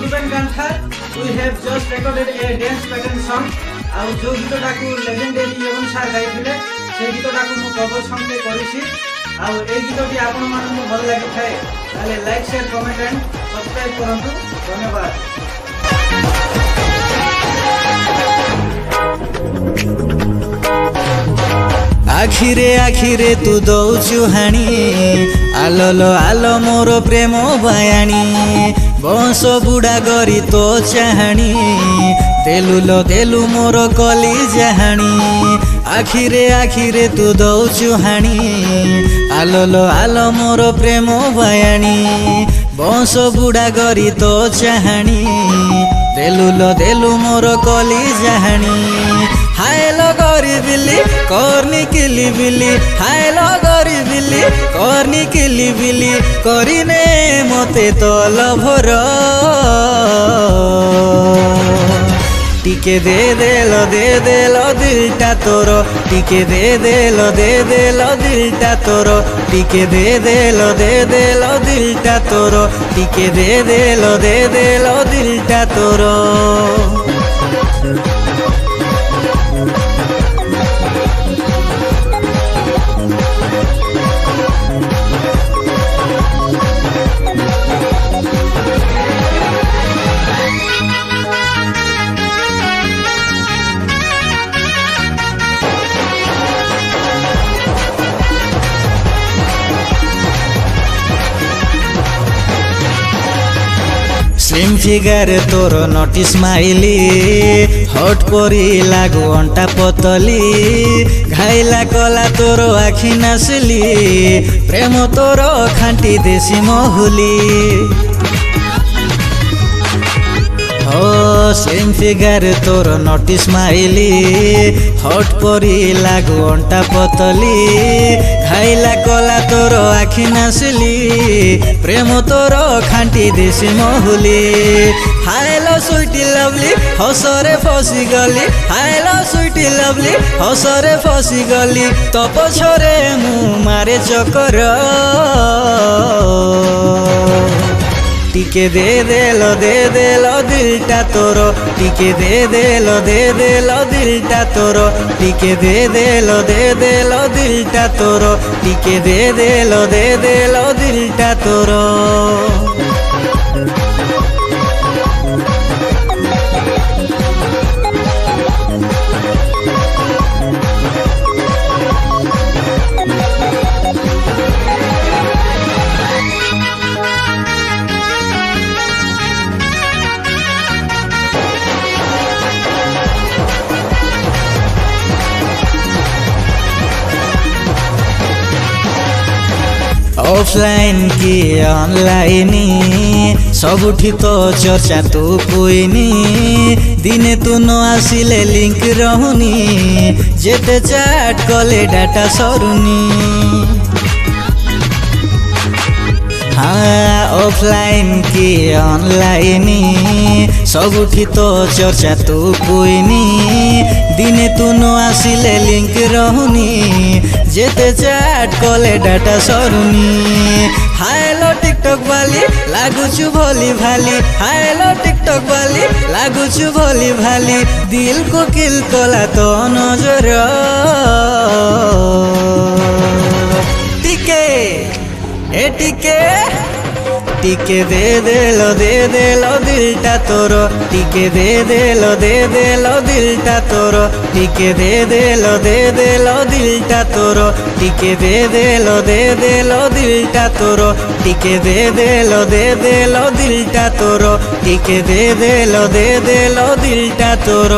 Ruben Gantha. We have just recorded a dance pattern song. ଆଉ ଯୋଉ ଗୀତଟାକୁ legendary Yemen sir ଗାଇଥିଲେ সেই ଗୀତଟାକୁ ମୁଁ କଭର ସଙ୍ଗରେ କରିଛି। ଆଉ এই ଗୀତଟି ଆପଣମାନଙ୍କୁ ଭଲ ଲାଗିଥାଏ ତାହେଲେ like share comment and subscribe କରନ୍ତୁ। ଧନ୍ୟବାଦ। आखिरे आखिरे तू दौचु हाणी आलो आलो मोर प्रेम बयाणी बंश बुढ़ा गरी तो चाहाणी देलु मोर कली जहाणी आखिरे आखिरे तू दौचु हाणी आलो आलो मोर प्रेम बयाणी बंश बुढ़ा गरी तो चाहाणी देलु मोर कली जहाणी हायलो गरी बिल्ली करनी किली बिल्ली हायलो गरी बिल्ली करनी किली बिल्ली करिने मते तो लभर टिके दे देलो दिलटा तोर टिके दे देलो दिलटा तोर टिके दे देलो दिलटा तोर टिके दे देलो दिलटा तोर स्लिम फिगर तोर नटी स्माइली हट करी लागू अंटा पतली घाइला कला तोर आखि नासली प्रेम तोर खांटी देसी महुली स्लिम फिगर तोर नटी स्माइली हट करी लागू अंटा पतली घाइला कला तोर आखि नासली प्रेम तोर खांटी देसी महुली हायलो सुइटी लवली हसरे फसी गली हायलो सुइटी लवली हसरे फसी गली तो पछरे मु मारे चकर टिके दे देलो दिलटा तोर टिके दे देलो दिलटा तोर टिके दे देलो दिलटा तोर टिके दे देलो दिलटा तोर ऑफलाइन की ऑनलाइन सबुठी तो चर्चा तू कोइनी दिने तू न आसिले लिंक रहुनी जेते चैट कले डाटा सरुनी हाँ ऑफलाइन की ऑनलाइन सबुठी तो चर्चा तू कोइनी दिने तू न आसिले लिंक रहुनी जेते चैट कले डाटा सरुनी हायलो टिकटक वाली लागुचु भोली भाली हायलो टिकटक वाली लागुचु भोली भाली दिल को किल कला तो नजर टिके ए टिके टिके दे देलो दिलटा तोर टिके दे देलो दिलटा तोर टिके दे देलो दिलटा तोर टिके दे देलो दिलटा तोर टिके दे देलो दिलटा तोर टिके दे देलो दिलटा तोर।